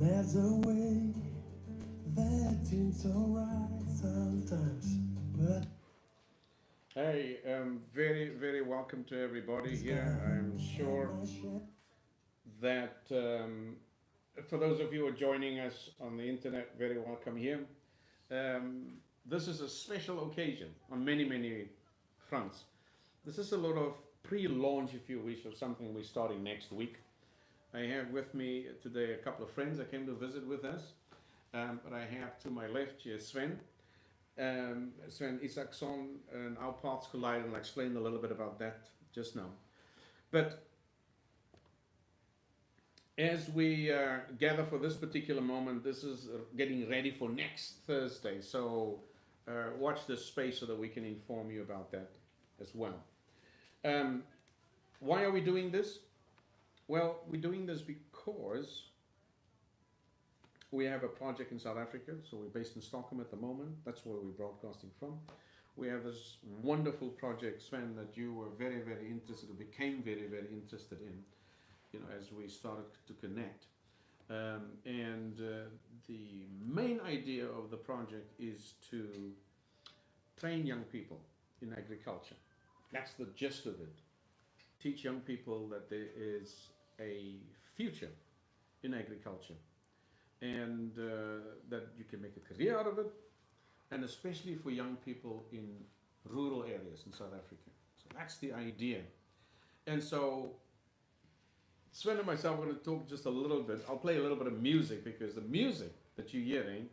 There's a way that seems alright sometimes, but Hey, very, very welcome to everybody here. I'm sure that for those of you who are joining us on the internet, very welcome here. This is a special occasion on many, many fronts. This is a lot of pre-launch, if you wish, of something we're starting next week. I have with me today a couple of friends that came to visit with us. But I have to my left here Sven. Sven Isaksson, and our paths collide, and I explained a little bit about that just now. But as we gather for this particular moment, this is getting ready for next Thursday. So watch this space so that we can inform you about that as well. Why are we doing this? Well, we're doing this because we have a project in South Africa, so we're based in Stockholm at the moment. That's where we're broadcasting from. We have this wonderful project, Sven, that you were very, very interested, or became very, very interested in, as we started to connect. The main idea of the project is to train young people in agriculture. That's the gist of it. Teach young people that there is a future in agriculture, and that you can make a career out of it, and especially for young people in rural areas in South Africa. So that's the idea. And so Sven and myself are going to talk just a little bit. I'll play a little bit of music, because the music that you're hearing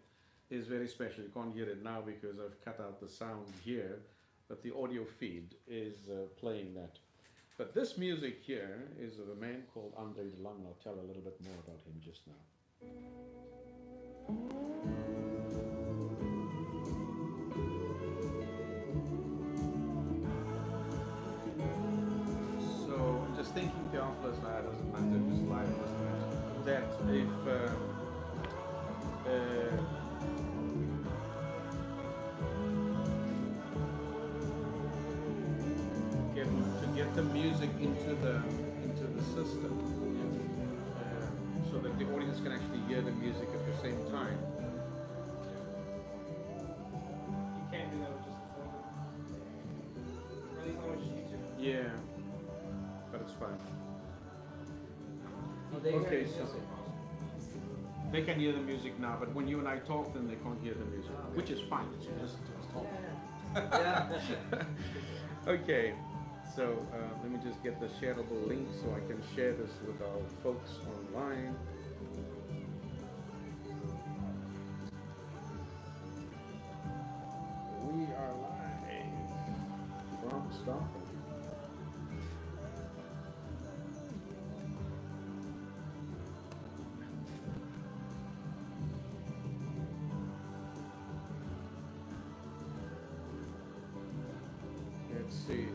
is very special. You can't hear it now because I've cut out the sound here, but the audio feed is playing that. But this music here is of a man called Andrë. I'll tell a little bit more about him just now. So I'm just thinking, Theophilus, it doesn't matter if it's live or not, that if get the music into the system, so that the audience can actually hear the music at the same time. You can't do that with just the phone. Or at least not with YouTube. Yeah, but it's fine. Oh, they Okay, hear the so music. they can hear the music now, but when you and I talk, then they can't hear the music, Oh, okay. which is fine. It's just talk. Yeah. Okay, so let me just get the shareable link so I can share this with our folks online. We are live from Stockholm. Let's see.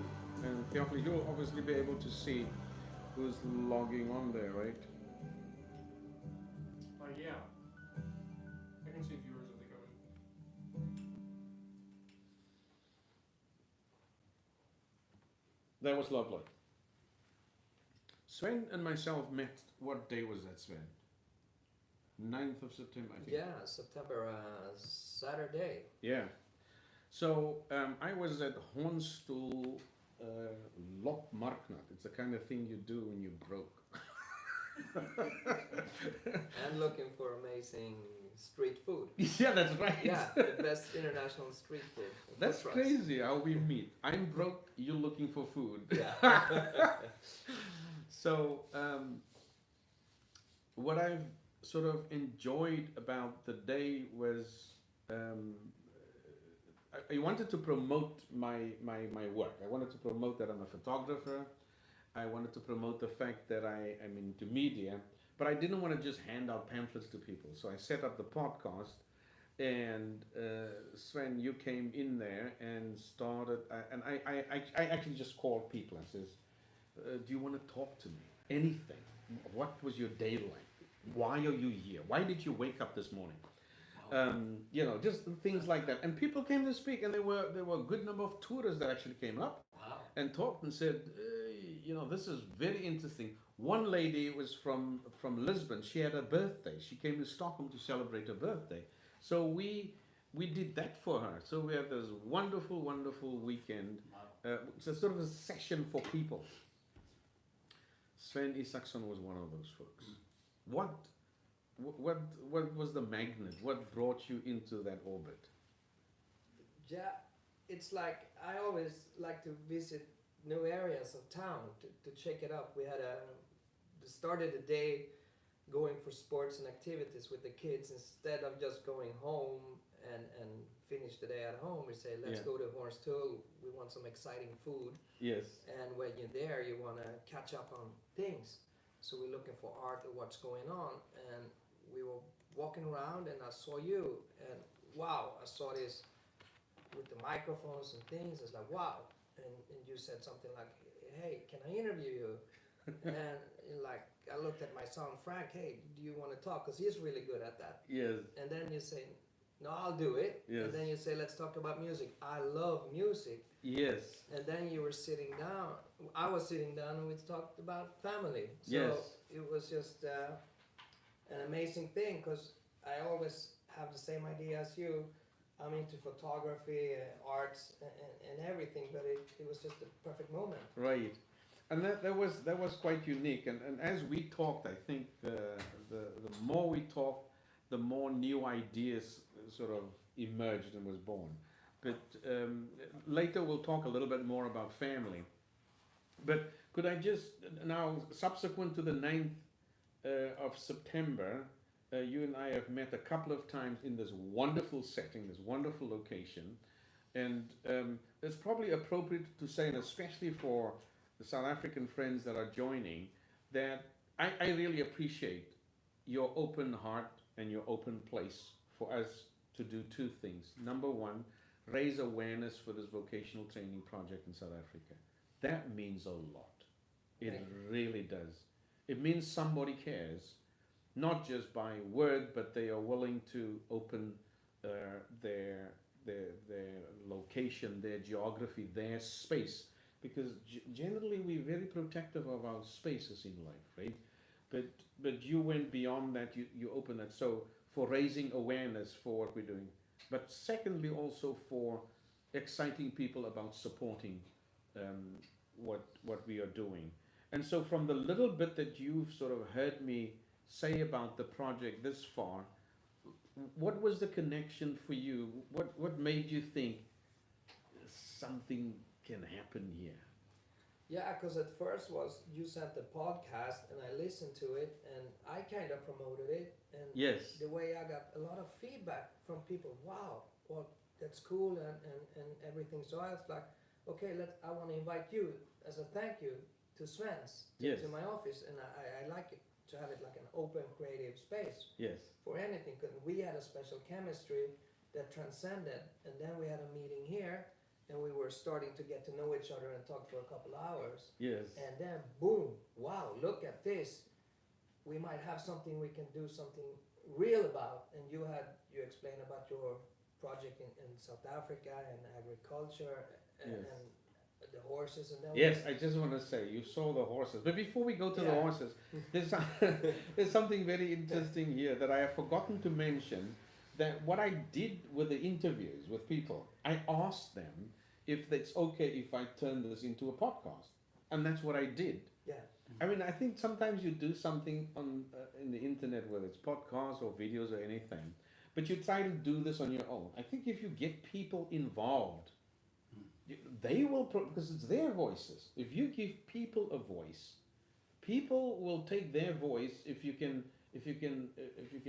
And Theophilus, you'll obviously be able to see who's logging on there, right? Yeah. I can see viewers if they come in. That was lovely. Sven and myself met, what day was that, Sven? 9th of September, I think. Yeah, September, Saturday. Yeah. So I was at Hornstoel Loppmarknad. It's the kind of thing you do when you're broke. And looking for amazing street food. Yeah, that's right. Yeah, the best international street food. That's Food trucks. crazy how we meet. I'm broke, you're looking for food. Yeah. So what I've sort of enjoyed about the day was I wanted to promote my work. I wanted to promote that I'm a photographer. I wanted to promote the fact that I am into media, but I didn't want to just hand out pamphlets to people. So I set up the podcast, and Sven, you came in there and started, and I actually just called people and says, do you want to talk to me? Anything. What was your day like? Why are you here? Why did you wake up this morning? Just things like that. And people came to speak, and there were a good number of tourists that actually came up Wow. and talked and said, this is very interesting. One lady was from Lisbon. She had a birthday. She came to Stockholm to celebrate her birthday. So we did that for her. So we had this wonderful, wonderful weekend. It's a sort of a session for people. Sven Isaksson was one of those folks. What was the magnet? What brought you into that orbit? Yeah, it's like I always like to visit new areas of town to check it out. We had started the day going for sports and activities with the kids instead of just going home and finish the day at home. We say, let's go to Hornstull. We want some exciting food. Yes. And when you're there, you want to catch up on things. So we're looking for art or what's going on. And we were walking around and I saw you. And wow, I saw this with the microphones and things. It's like, wow. And you said something like, hey, can I interview you? And like, I looked at my son Frank, hey, do you want to talk? Because he's really good at that. Yes. And then you say, no, I'll do it. Yes. And then you say, let's talk about music. I love music. Yes. And then you were sitting down. I was sitting down and we talked about family. So Yes. it was just an amazing thing because I always have the same idea as you. I'm into photography, arts, and everything, but it was just a perfect moment. Right. And that was quite unique. And as we talked, I think the more we talked, the more new ideas sort of emerged and was born. But later we'll talk a little bit more about family. But could I just, now subsequent to the 9th of September, you and I have met a couple of times in this wonderful setting, this wonderful location. And it's probably appropriate to say, and especially for the South African friends that are joining, that I really appreciate your open heart and your open place for us to do two things. Number one, raise awareness for this vocational training project in South Africa. That means a lot. It really does. It means somebody cares, not just by word, but they are willing to open their location, their geography, their space. Because generally we're very protective of our spaces in life, right? But you went beyond that, you opened that. So for raising awareness for what we're doing. But secondly also for exciting people about supporting what we are doing. And so from the little bit that you've sort of heard me say about the project this far, what was the connection for you? What made you think something can happen here? Yeah, because at first was you sent the podcast and I listened to it and I kind of promoted it. And Yes. the way I got a lot of feedback from people, wow, well, that's cool and everything. So I was like, okay, I want to invite you as a thank you to Sven's, Yes. to my office. And I like it to have it like an open creative space Yes. for anything. Because we had a special chemistry that transcended. And then we had a meeting here. And we were starting to get to know each other and talk for a couple hours. Yes. And then, boom, wow, look at this. We might have something we can do something real about. And you explained about your project in South Africa and agriculture and, Yes. and the horses. And then Yes, I just want to say, you saw the horses. But before we go to the Yeah. horses, there's something very interesting here that I have forgotten to mention. That what I did with the interviews with people, I asked them if it's okay if I turn this into a podcast. And that's what I did. Yeah. I mean, I think sometimes you do something on in the internet, whether it's podcasts or videos or anything, but you try to do this on your own. I think if you get people involved, they will, because it's their voices. If you give people a voice, people will take their voice. If you can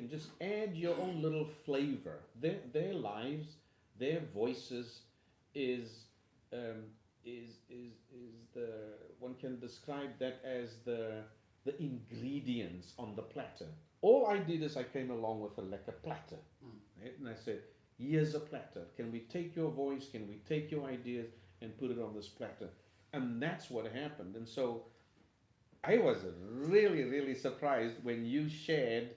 just add your own little flavor, their lives, their voices is the, one can describe that as the ingredients on the platter. All I did is I came along with a platter, right? And I said, here's a platter. Can we take your voice? Can we take your ideas and put it on this platter? And that's what happened. And so I was really, really surprised when you shared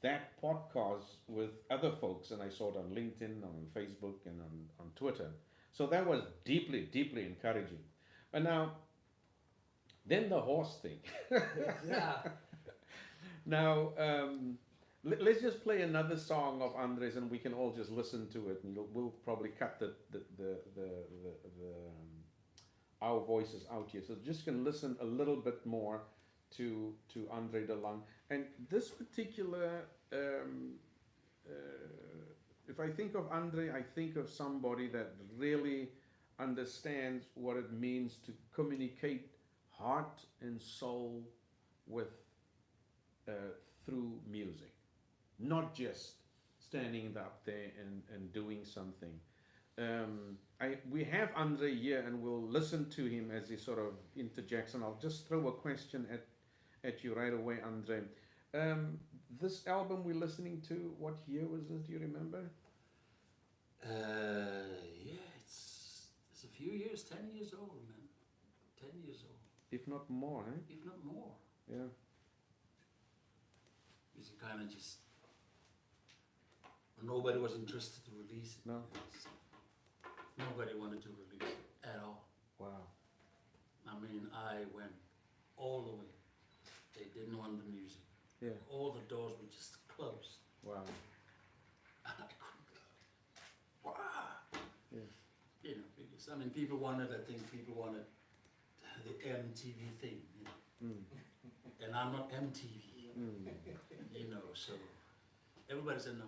that podcast with other folks, and I saw it on LinkedIn, on Facebook, and on Twitter. So that was deeply, deeply encouraging. But now, Then the horse thing. Yeah. Now, let's just play another song of Andrë's, and we can all just listen to it, and we'll probably cut our voices out here. So just can listen a little bit more to Andrë de Lang. And this particular, if I think of Andrë, I think of somebody that really understands what it means to communicate heart and soul with through music, not just standing up there and doing something. We have Andrë here, and we'll listen to him as he sort of interjects, and I'll just throw a question at you right away, Andrë. This album we're listening to, what year was this? Do you remember? Yeah, it's a few years, 10 years old, man. 10 years old. If not more, eh? If not more. Yeah. Music kind of just, nobody was interested to release it. No. So nobody wanted to release it at all. Wow. I mean, I went all the way. They didn't want the music. Yeah. All the doors were just closed. Wow. And I couldn't go. Wow. Yeah. You know, because, I mean, people wanted the MTV thing, you know. Mm. And I'm not MTV, Mm. you know, so everybody said no.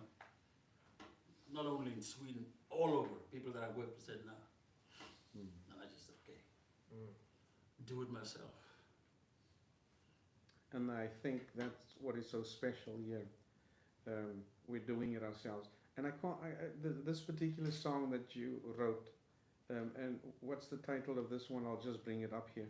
Not only in Sweden, all over, people that I worked with said no. Mm. And I just, okay, do it myself. And I think that's what is so special here. We're doing it ourselves. And this particular song that you wrote, and what's the title of this one? I'll just bring it up here.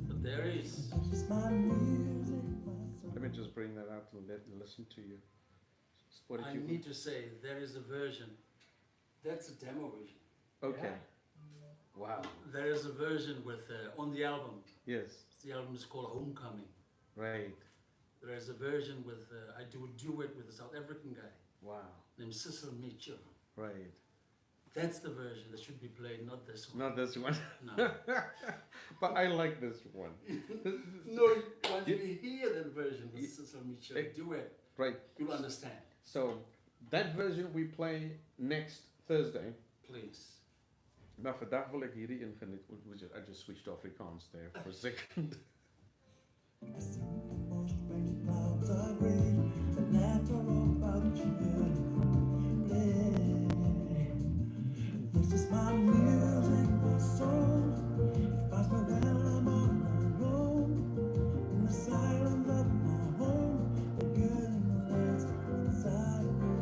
But there is, Let me just bring that out and listen to you. What I did you? need to say, there is a version, that's a demo version. Okay. Wow. There is a version with, on the album, Yes. the album is called Homecoming. Right. There is a version with, I do a duet with a South African guy Wow. named Cecil Mitchell. Right. That's the version that should be played, not this one. Not this one. No. But I like this one. No, once you hear that version with Cecil Mitchell duet, Right. you'll understand. So that version we play next Thursday. Please. Maar vandaag wil ik hierdie een geniet. I just switched to Afrikaans there for a second. This is my music, my soul. It finds me when I'm all alone. In the silence of my home, the girl in the lights inside of me.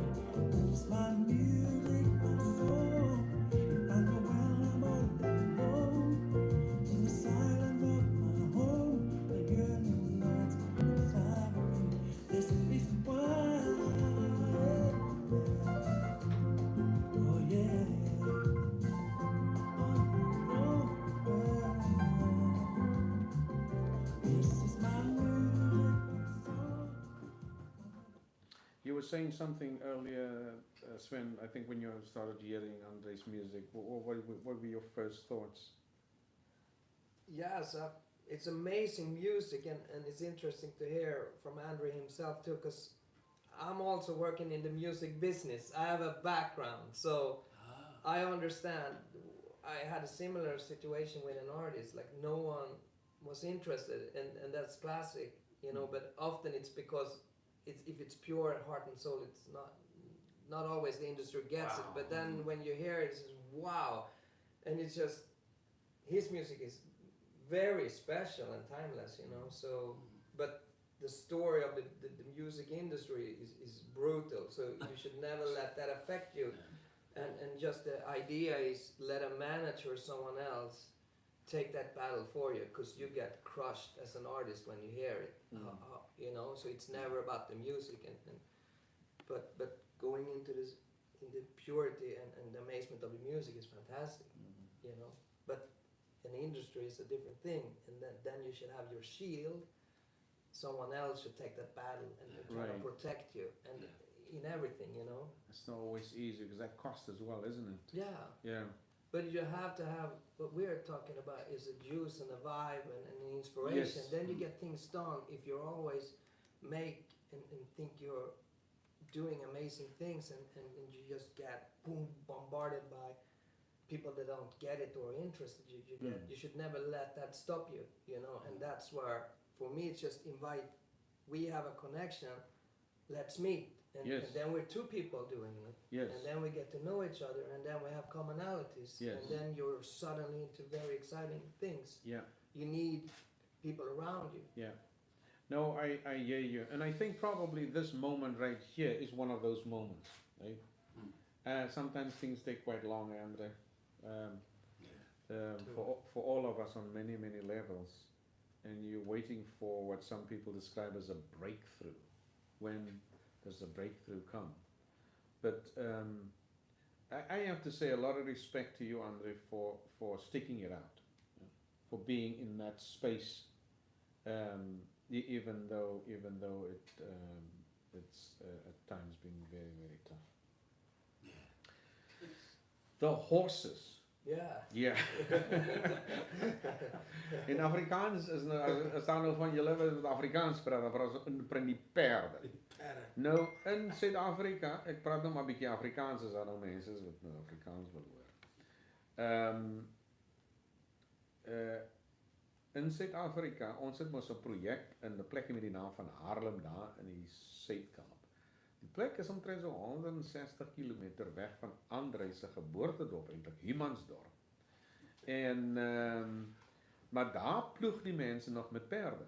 This is my music, my soul. It finds me when I'm all alone. In the silence of my home, the girl in the lights inside of me. This is why. Oh yeah. You were saying something earlier, Sven, I think when you started hearing Andrë's music. What were your first thoughts? Yes, it's amazing music, and it's interesting to hear from Andrë himself too, because I'm also working in the music business. I have a background, so I understand. I had a similar situation with an artist, like no one was interested, and that's classic, you know, but often it's because if it's pure heart and soul, it's not always the industry gets it, but then when you hear it, it's just wow, and it's just, his music is very special and timeless, you know, so, but the story of the music industry is brutal, so you should never let that affect you. And just the idea is let a manager or someone else take that battle for you, because you get crushed as an artist when you hear it. you know. So it's never about the music, but going into this, in the purity and the amazement of the music is fantastic, you know. But an industry is a different thing, and then you should have your shield. Someone else should take that battle and try to Right. protect you, and in everything, you know. It's not always easy because that costs as well, isn't it? Yeah. Yeah. But you have to have, what we're talking about is a juice and a vibe and an inspiration. Yes. Then you get things done. If you always make and think you're doing amazing things and you just get bombarded by people that don't get it or interested, you should never let that stop you, you know. And that's where, for me, it's just invite, we have a connection, let's meet. And, Yes. and then we're two people doing it. Yes. And then we get to know each other, and then we have commonalities. Yes. And then you're suddenly into very exciting things. Yeah. You need people around you. Yeah. No, I hear you. And I think probably this moment right here is one of those moments, right? Sometimes things take quite long, Andrë. For all of us on many, many levels. And you're waiting for what some people describe as a breakthrough. When does the breakthrough come? But I have to say a lot of respect to you, Andrë, for sticking it out, for being in that space, even though it's at times been very, very tough. The horses. Yeah. Ja. In Afrikaans is nou, as daar nou van julle wat Afrikaans praat, dan praat ons in die perde. Nou in Suid-Afrika, ek praat nou maar 'n bietjie Afrikaans as daar nou mense is wat nou Afrikaans wil hoor. In Suid-Afrika, ons het mos 'n projek in 'n plek met die naam van Haarlem daar in die Suid-Kaap. Die plek is omtrent so 160 km weg van Andrë se geboortedorp, eintlik Humansdorp. En maar daar ploeg die mense nog met perde.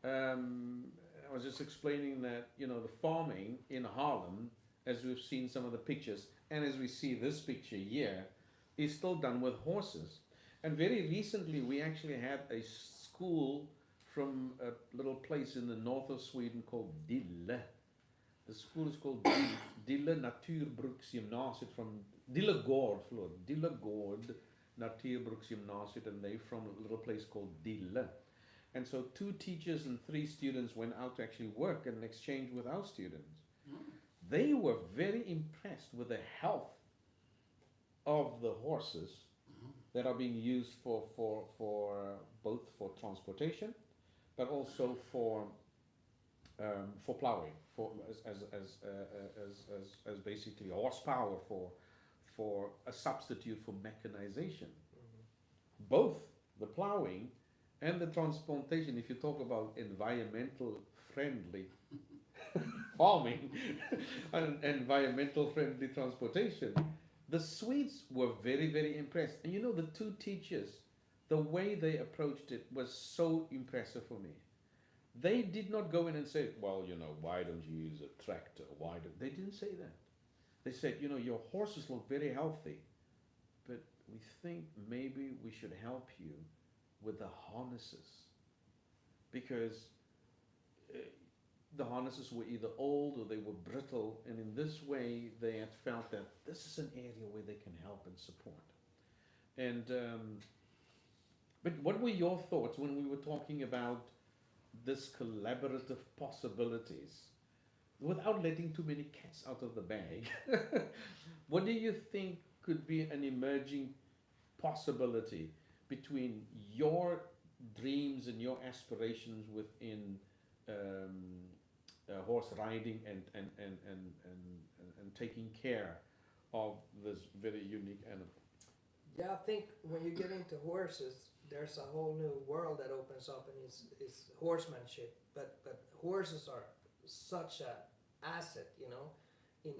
I was just explaining that, you know, the farming in Harlem, as we've seen some of the pictures, and as we see this picture here, is still done with horses. And very recently we actually had a school from a little place in the north of Sweden called Dille. The school is called Dille Naturbruksgymnasiet from Dille Gård, Dille Gård Naturbruksgymnasiet, and they're from a little place called Dille. And so 2 teachers and 3 students went out to actually work and exchange with our students. They were very impressed with the health of the horses that are being used for both for transportation, but also for plowing, as basically horsepower for a substitute for mechanization. Both the plowing and the transportation, if you talk about environmental friendly farming and environmental friendly transportation, the Swedes were very, very impressed. And you know, the 2 teachers, the way they approached it was so impressive for me. They did not go in and say, well, you know, why don't you use a tractor? They didn't say that. They said, you know, your horses look very healthy, but we think maybe we should help you with the harnesses, because the harnesses were either old or they were brittle, and in this way they had felt that this is an area where they can help and support. And but what were your thoughts when we were talking about this collaborative possibilities, without letting too many cats out of the bag? What do you think could be an emerging possibility between your dreams and your aspirations within horse riding and taking care of this very unique animal? Yeah, I think when you get into horses, there's a whole new world that opens up, and it's horsemanship. But horses are such an asset, you know.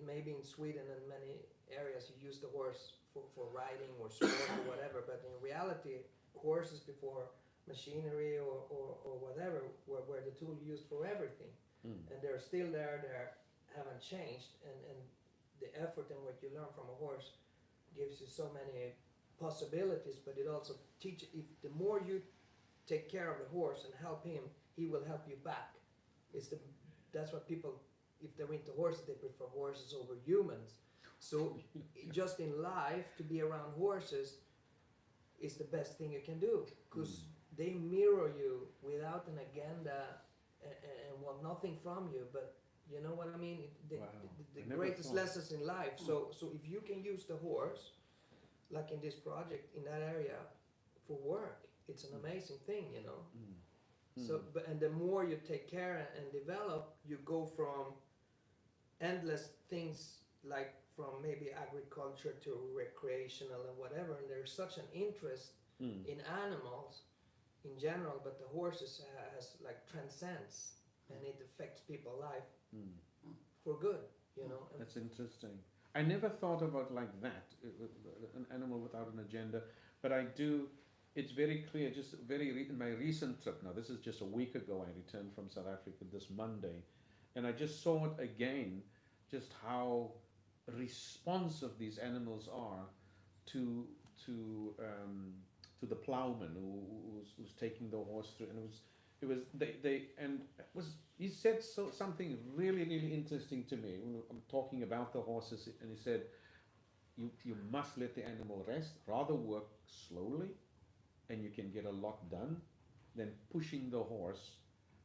Maybe in Sweden and many areas you use the horse for riding or sport or whatever, but in reality, horses before machinery or whatever were the tool used for everything. And they're still there, they haven't changed, and the effort and what you learn from a horse gives you so many possibilities, but it also teaches, if the more you take care of the horse and help him, he will help you back. That's what people, if they're into horses, they prefer horses over humans. So just in life, to be around horses is the best thing you can do, because they mirror you without an agenda and want nothing from you, but you know what I mean? Wow. The I never greatest thought. lessons in life. So if you can use the horse, like in this project, in that area, for work, it's an amazing thing, you know? So, and the more you take care and develop, you go from endless things, like from maybe agriculture to recreational and whatever, and there's such an interest in animals in general, but the horses has like transcends, and it affects people's life for good, you know. And That's interesting. I never thought about like that, an animal without an agenda, but I do. It's very clear. Just in my recent trip. Now, this is just a week ago. I returned from South Africa this Monday, and I just saw it again. Just how responsive these animals are to the plowman who's taking the horse through, and he said something really interesting to me. I'm talking about the horses, and he said, you must let the animal rest. Rather work slowly, and you can get a lot done, than pushing the horse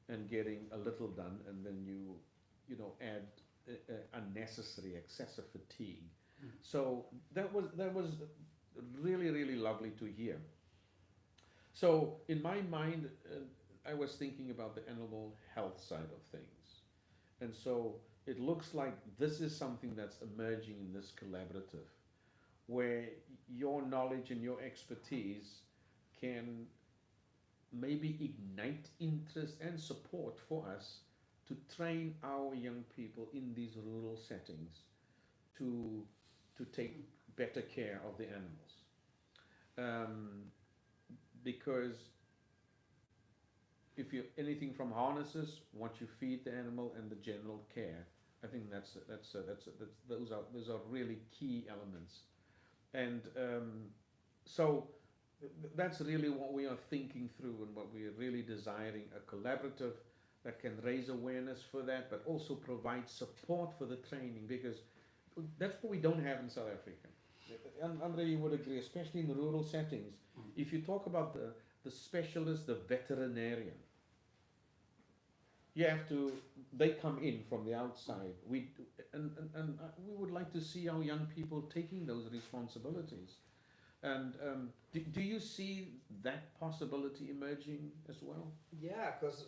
and getting a little done, and then you know add unnecessary excessive fatigue. So that was really lovely to hear. So in my mind, I was thinking about the animal health side of things, and so it looks like this is something that's emerging in this collaborative, where your knowledge and your expertise can maybe ignite interest and support for us to train our young people in these rural settings to take better care of the animals. Because if you anything from harnesses, what you feed the animal, and the general care, I think those are really key elements. And so that's really what we are thinking through, and what we are really desiring, a collaborative that can raise awareness for that, but also provide support for the training, because that's what we don't have in South Africa. And Andrë, you would agree, especially in rural settings. If you talk about the specialist, the veterinarian, they come in from the outside. We would like to see our young people taking those responsibilities. And do you see that possibility emerging as well? yeah, because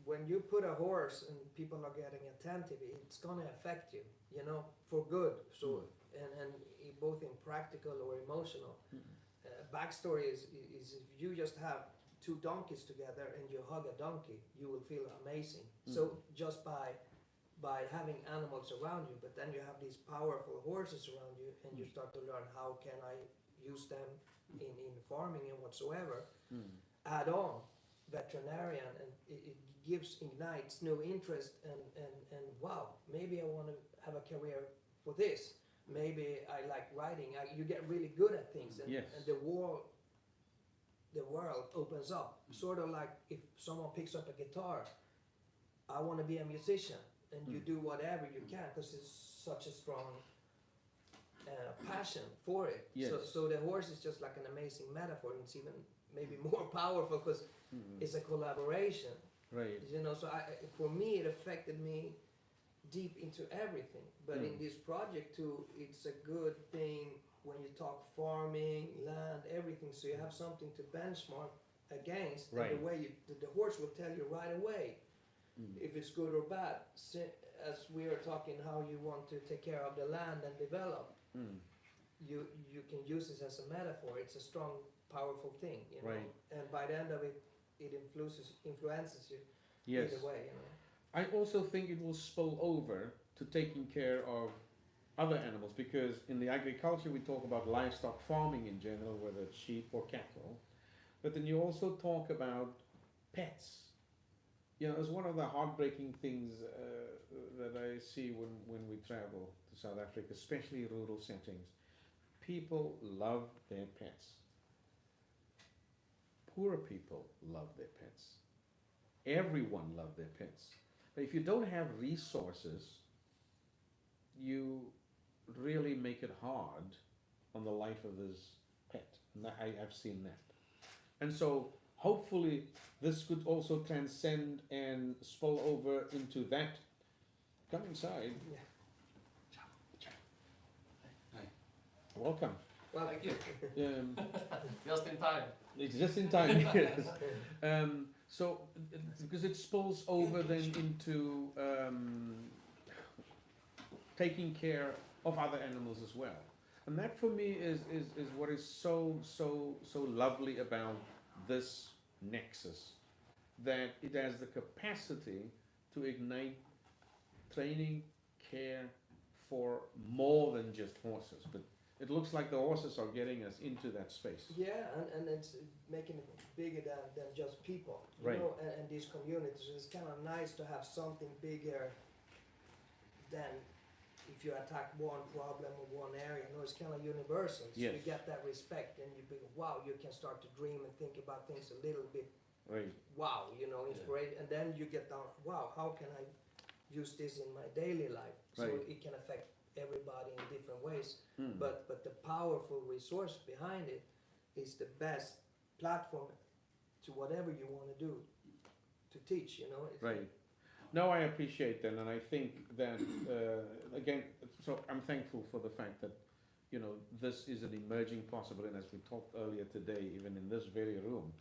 when you put a horse and people are getting attentive, it's gonna affect you, you know, for good. So and both in practical or emotional. Backstory is if you just have two donkeys together and you hug a donkey, you will feel amazing. So just by having animals around you, but then you have these powerful horses around you, and you start to learn how can I use them in farming and whatsoever. Add on veterinarian, and it ignites new interest, and wow, maybe I want to have a career for this. Maybe I like writing. You get really good at things, and, Yes. and the world opens up. Sort of like if someone picks up a guitar, I want to be a musician, and you do whatever you can because it's such a strong passion for it. Yes. So the horse is just like an amazing metaphor. It's even maybe more powerful because it's a collaboration. Right. You know, so for me, it affected me deep into everything. But in this project too, it's a good thing when you talk farming, land, everything. So you have something to benchmark against. Right. And the way the horse will tell you right away if it's good or bad. As we are talking, how you want to take care of the land and develop, you can use this as a metaphor. It's a strong, powerful thing, you know. Right. And by the end of it, it influences you Yes. either way, you know. I also think it will spill over to taking care of other animals, because in the agriculture we talk about livestock farming in general, whether it's sheep or cattle, but then you also talk about pets. You know, it's one of the heartbreaking things that I see when we travel to South Africa, especially rural settings. People love their pets. Poor people love their pets. everyone love their pets. But if you don't have resources, you really make it hard on the life of this pet. And I've seen that. And so hopefully this could also transcend and spill over into that. Come inside. Yeah. Hi. Welcome. Well, Thank you. Just in time. It's just in time, yes. So, because it spills over then into taking care of other animals as well. And that for me is what is so lovely about this nexus, that it has the capacity to ignite training, care for more than just horses. But it looks like the horses are getting us into that space. yeah, and it's making it bigger than just people, you Right. know, and these communities. It's kind of nice to have something bigger than if you attack one problem or one area. No, it's kind of universal. So Yes. you get that respect, and you be wow. You can start to dream and think about things a little bit. Right. Wow, you know, inspiration, and then you get down. Wow, how can I use this in my daily life? So Right. it can affect everybody in different ways. Hmm. But the powerful resource behind it is the best platform to whatever you want to do to teach. You know, it's Right. No, I appreciate that, and I think that again. So I'm thankful for the fact that this is an emerging possibility. And as we talked earlier today, even in this very room,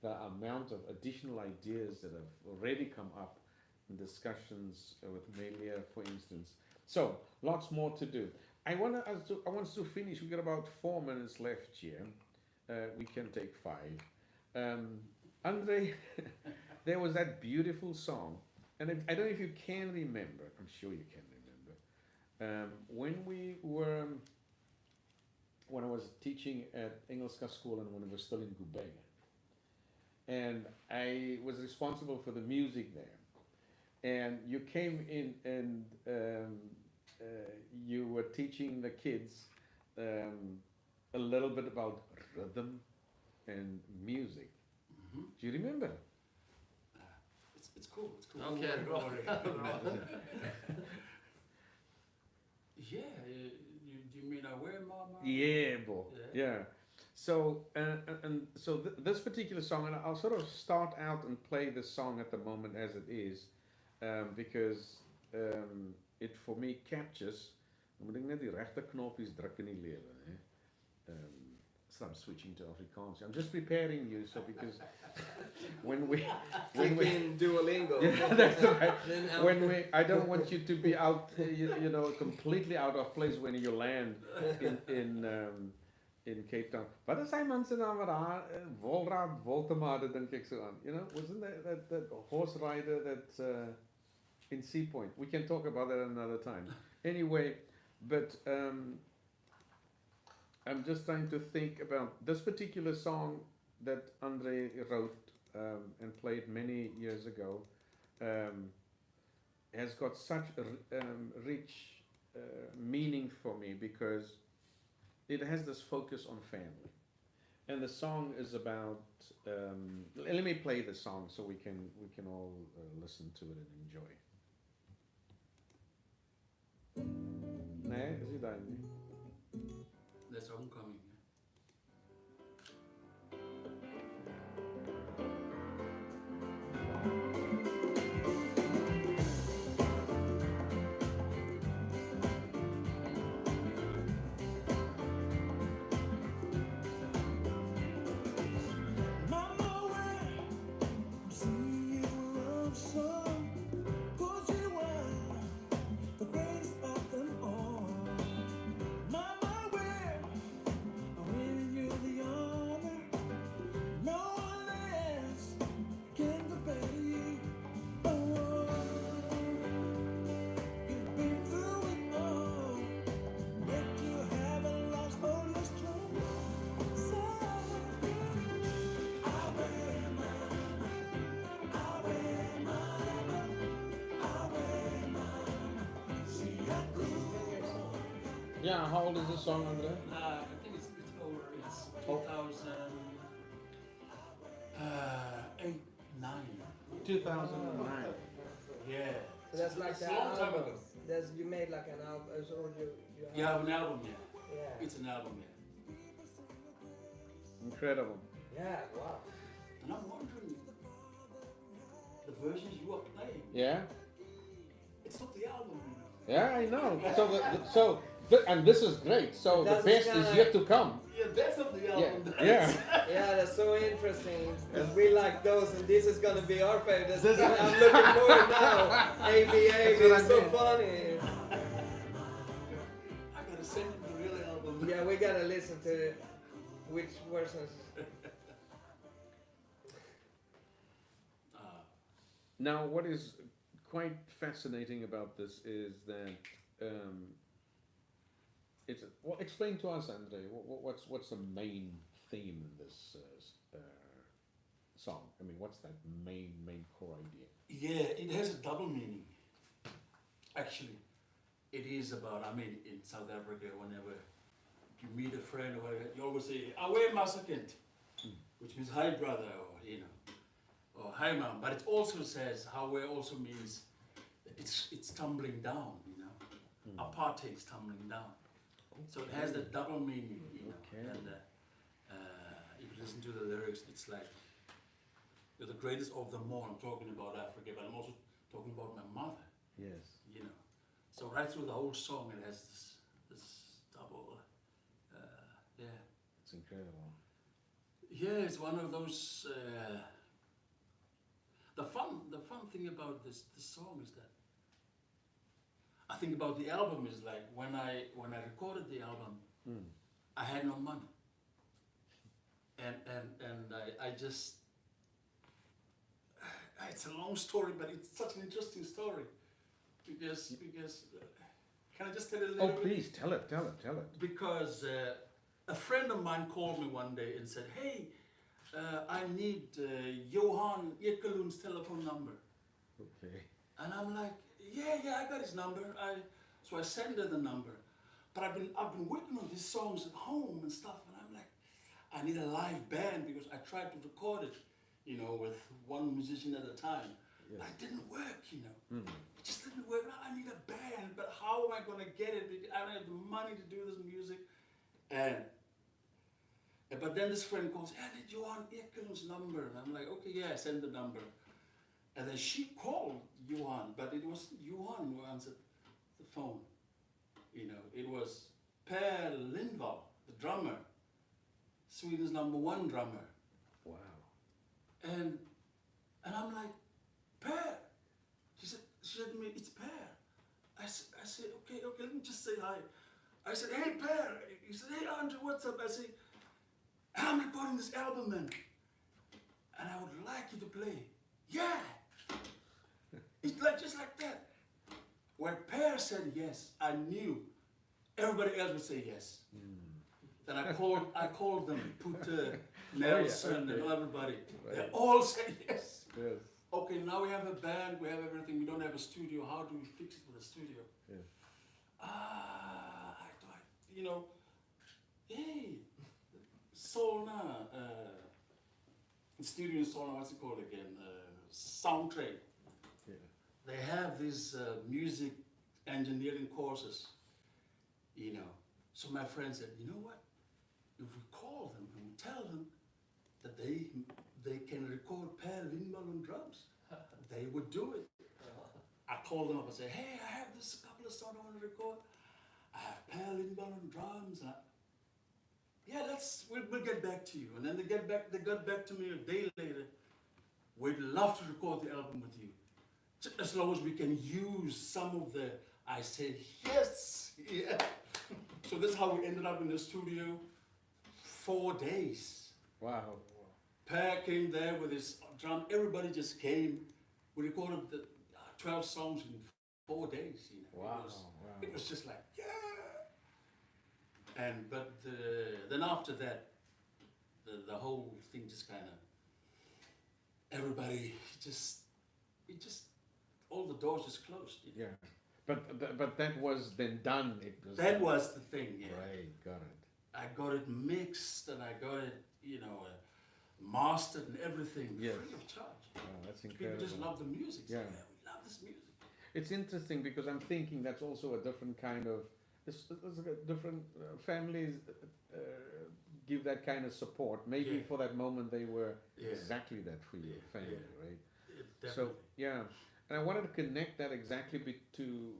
the amount of additional ideas that have already come up in discussions with Melia, for instance. So lots more to do. I want us to finish. We got about 4 minutes left here. We can take 5. Andrë, there was that beautiful song, and I don't know if you can remember. I'm sure you can remember. When I was teaching at Engelska School and when I was still in Gubeng, and I was responsible for the music there. And you came in and you were teaching the kids a little bit about rhythm and music. Mm-hmm. Do you remember? It's cool. It's cool. Okay, Don't worry, bra. don't worry. Yeah, you mean I wear mama? Yeah, boy. Yeah. Yeah. So and so this particular song, and I'll sort of start out and play the song at the moment as it is, because it for me captures. Moet ek net die regte knoppies druk in die lewe, hè. So I'm switching to Afrikaans. I'm just preparing you, so because when we in Duolingo. yeah, that's right. Then I don't want you to be out, completely out of place when you land in Cape Town. Wat is hy man se naam wat daar Wolraad Woltemade dink ek so aan. Wasn't that horse rider that in Sea Point? We can talk about that another time. Anyway, but I'm just trying to think about this particular song that Andrë wrote and played many years ago. Has got such a rich meaning for me because it has this focus on family, and the song is about. Let me play the song so we can all listen to it and enjoy. Nee, is it daar nie? That's homecoming. Mama, when I'm singing a love song, 'cause you are the greatest of them all. Mama, when I'm winning you the honor, no one else can compare to you. Oh, you've been through it all, yet you haven't lost all your strength. So Yeah, how old is this song, Andrë? I think it's over. It's 2008, 9. 2009. Yeah. So that's like It's that a long time album. ago. That's you made like an album, or You have an album, yeah. Yeah. It's an album, yeah. Incredible. Yeah. Wow. And I'm wondering, the versions you are playing, Yeah. it's not the album, you know. Yeah, I know. And this is great. So the That's best is kinda- yet to come. Yeah, that's not the Yeah. album. Yeah. Yeah, that's so interesting. Because we like those, and this is gonna be our favorite. This is- I'm looking forward now. ABA, That's what it's I so mean. funny. I gotta send you the real album. Yeah, we gotta listen to which versions. Now, what is quite fascinating about this is that it's well. Explain to us, Andrë. What's the main theme in this song? I mean, what's that main core idea? Yeah, it has a double meaning. Actually, it is about, I mean, in South Africa, whenever you meet a friend or whatever, you always say, "Awe masakent," which means hi brother, or or hi mom. But it also says, "Awe" also means it's tumbling down, apartheid's tumbling down. So it has that double meaning, Okay. And if you listen to the lyrics, it's like, "You're the greatest of them all." I'm talking about Africa, but I'm also talking about my mother, Yes. So right through the whole song, it has this double, yeah. It's incredible. Yeah, it's one of those. The fun thing about this song is that I think about the album is like when I recorded the album, I had no money, and I just. It's a long story, but it's such an interesting story, because can I just tell you a little Oh, bit? please tell it. Because a friend of mine called me one day and said, "Hey, I need Johan Ekelund's telephone number." Okay. And I'm like, yeah, I got his number. So I sent her the number. But I've been working on these songs at home and stuff, and I'm like, I need a live band, because I tried to record it, with one musician at a time. Yes. But it didn't work, It just didn't work. I need a band, but how am I going to get it? Because I don't have the money to do this music. But then this friend calls, "I need Johan Ekelund's number." And I'm like, "Okay, yeah," I send the number. And then she called Johan, but it wasn't Johan who answered the phone. It was Per Lindvall, the drummer, Sweden's #1 drummer. Wow. And I'm like, "Per." She said to me, "It's Per." I said, okay, let me just say hi. I said, "Hey, Per." He said, "Hey, Andrë, what's up?" I said, "I'm recording this album, man, and I would like you to play." "Yeah." It's like just like that. When Per said yes, I knew everybody else would say yes. Then I called them, put Nelson and everybody. Right. They all said yes. Yes. Okay, now we have a band, we have everything, we don't have a studio. How do we fix it with a studio? Yes. I thought, hey, Solna, studio in Solna, what's it called again? Soundtrack. Yeah. They have these music engineering courses, So my friend said, "You know what? If we call them and we tell them that they can record Per Lindvall on drums, they would do it." I called them up and said, "Hey, I have this couple of songs I want to record. I have Per Lindvall on drums." Yeah, we'll get back to you. And then they got back to me a day later. "We'd love to record the album with you, as long as we can use some of the." I said, "Yes, yeah." So that's how we ended up in the studio. 4 days. Wow. Per came there with his drum. Everybody just came. We recorded the 12 songs in 4 days. Wow. It was just like, yeah. But then after that, the whole thing just kind of, everybody all the doors just closed. Yeah. But that was then done. That was the thing, yeah. Right. Got it. I got it mixed, and I got it, mastered and everything, Yes. free of charge. Oh, that's People incredible. just love the music. Say, Yeah. "Man, we love this music." It's interesting because I'm thinking that's also a different kind of. It's a different families give that kind of support. Maybe Yeah. for that moment they were Yeah. exactly that for your Yeah, family, yeah. right? Definitely. So yeah, and I wanted to connect that exactly to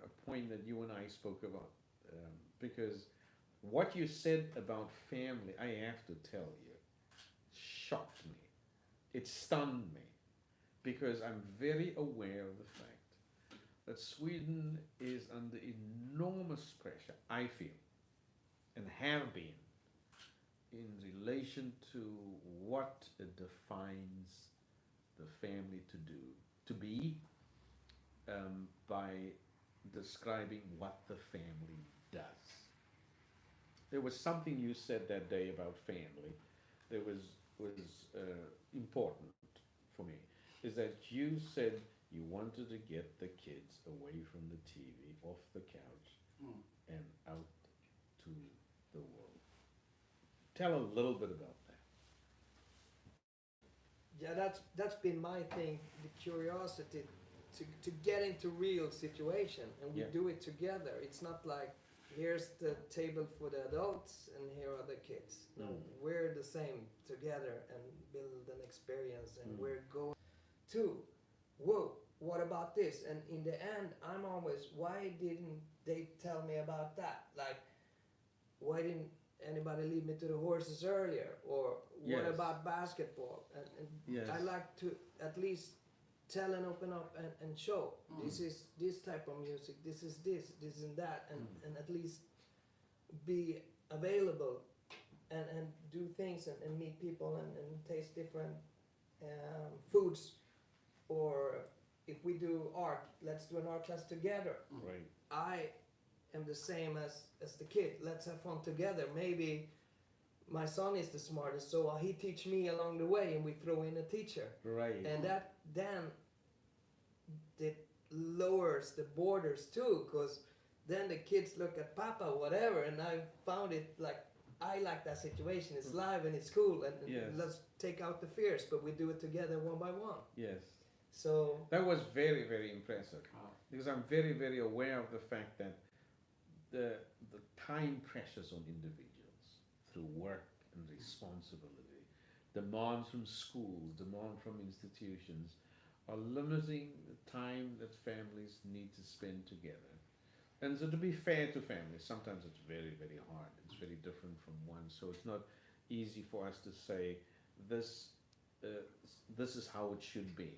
a point that you and I spoke about, because what you said about family, I have to tell you, shocked me. It stunned me, because I'm very aware of the fact that Sweden is under enormous pressure, I feel, and have been, in relation to what it defines the family to be, by describing what the family does. There was something you said that day about family that was important for me, is that you said you wanted to get the kids away from the TV, off the couch, and out to the world. Tell a little bit about that. Yeah, that's been my thing, the curiosity to get into real situation, and we Yeah. do it together. It's not like here's the table for the adults and here are the kids. No, we're the same together and build an experience, and we're going to, whoa, what about this? And in the end, I'm always, why didn't they tell me about that? Like, why didn't anybody lead me to the horses earlier? Or what Yes. about basketball? And Yes. I like to at least tell and open up and show, this is this type of music, this is this and that, and at least be available and do things and meet people and taste different foods. Or if we do art, let's do an art class together. Right. I am the same as the kid. Let's have fun together. Maybe my son is the smartest, so he teach me along the way, and we throw in a teacher. Right. And that then it lowers the borders too, because then the kids look at Papa, whatever, and I found it like, I like that situation. It's live and it's cool, and Yes. let's take out the fears, but we do it together one by one. Yes. So That was very, very impressive, Wow. because I'm very, very aware of the fact that the time pressures on individuals through work and responsibility, demands from schools, demand from institutions, are limiting the time that families need to spend together. And so, to be fair to families, sometimes it's very, very hard. It's very different from one. So it's not easy for us to say this. This is how it should be.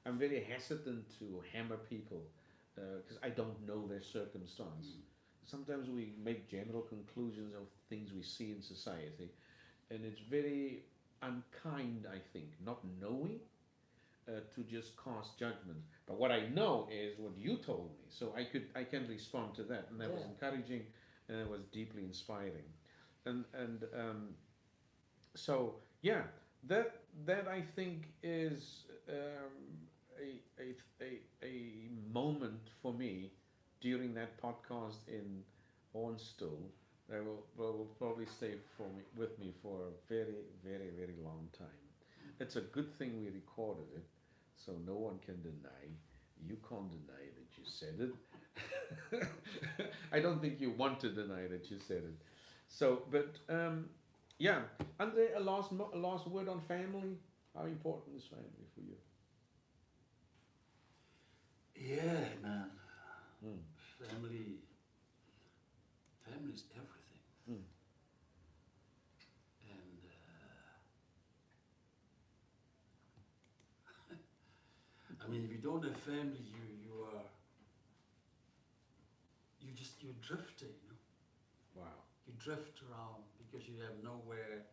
I'm very hesitant to hammer people because I don't know their circumstance. Sometimes we make general conclusions of things we see in society, and it's very unkind, I think, not knowing to just cast judgment. But what I know is what you told me, so I can respond to that, and that was Yeah. encouraging, and it was deeply inspiring, and so yeah, that I think is a moment for me during that podcast in Ornstow that will probably stay with me for a very, very, very long time. It's a good thing we recorded it, so no one can deny. You can't deny that you said it. I don't think you want to deny that you said it. So, but yeah, Andrë, a last word on family. How important is family for you? Yeah, man. Mm. Family is everything. Mm. And I mean, if you don't have family, you're drifting, you know. Wow. You drift around because you have nowhere.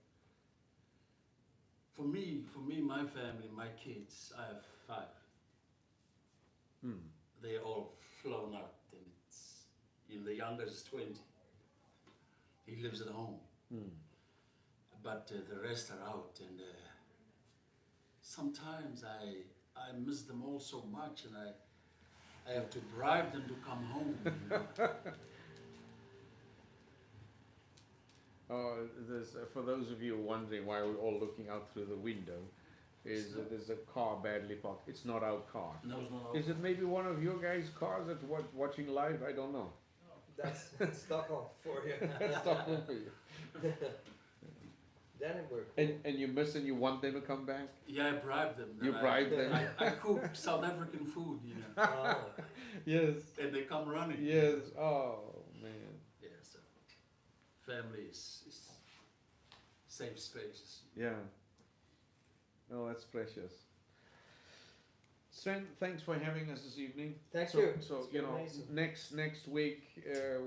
For me, my family, my kids, I have 5. Mm. They're all flown out, and the youngest is 20. He lives at home, but the rest are out, and sometimes I miss them all so much, and I have to bribe them to come home. You know? There's, for those of you wondering why we're all looking out through the window, is that there's a car badly parked. It's not our car. No, it's not. Is it maybe one of your guys' cars that's watching live? I don't know. That's Stockholm for you. That's Stockholm for you. Denenburg. And you miss and you want them to come back? Yeah, I bribed them. You bribed them? I cook South African food, you know, Oh. Yes. and they come running. Yes. Oh, man. Yeah, so family is safe spaces. Yeah. Oh, that's precious. Sven, thanks for having us this evening. Thank you. So It's you been know, amazing. next week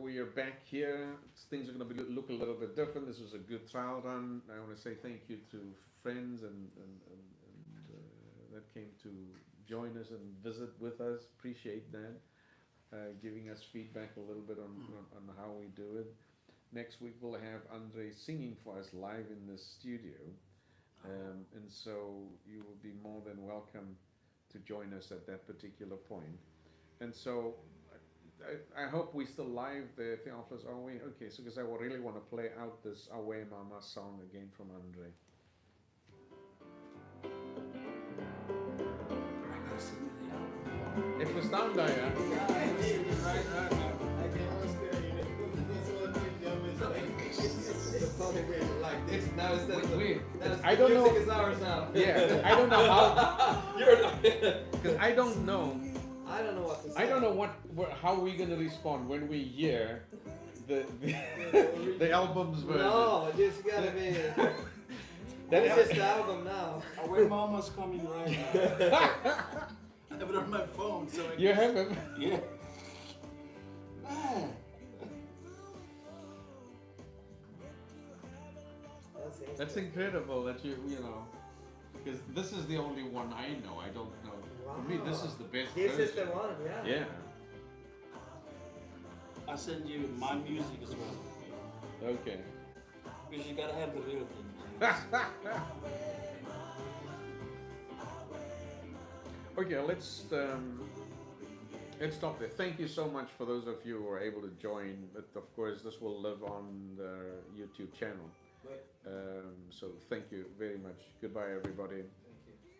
we are back here. Things are going to look a little bit different. This was a good trial run. I want to say thank you to friends and that came to join us and visit with us. Appreciate that. Giving us feedback a little bit on how we do it. Next week we'll have Andrë singing for us live in the studio, and so you will be more than welcome to join us at that particular point. And so I hope we're still live there, Theophilus, are we? Okay, so because I would really want to play out this Away Mama song again from Andrë. I gotta sing with the album. If we stand there, yeah? Like this now instead of I don't know. music is ours now. Yeah, I don't know how, You're not. because I don't know. I don't know what to say. I don't know how we're gonna respond when we hear the the album's version. No, this gotta be. That This is the album now. Away Mama's coming right now. I have it on my phone, so I You have it. Yeah. Man. That's incredible that you know, because this is the only one I know. I don't know. For me, this is the best. This version. is the one, yeah. Yeah. I send you my music as well. Okay. Because you gotta have the real thing. Okay, let's stop there. Thank you so much for those of you who are able to join. But of course, this will live on the YouTube channel. So thank you very much. Goodbye, everybody.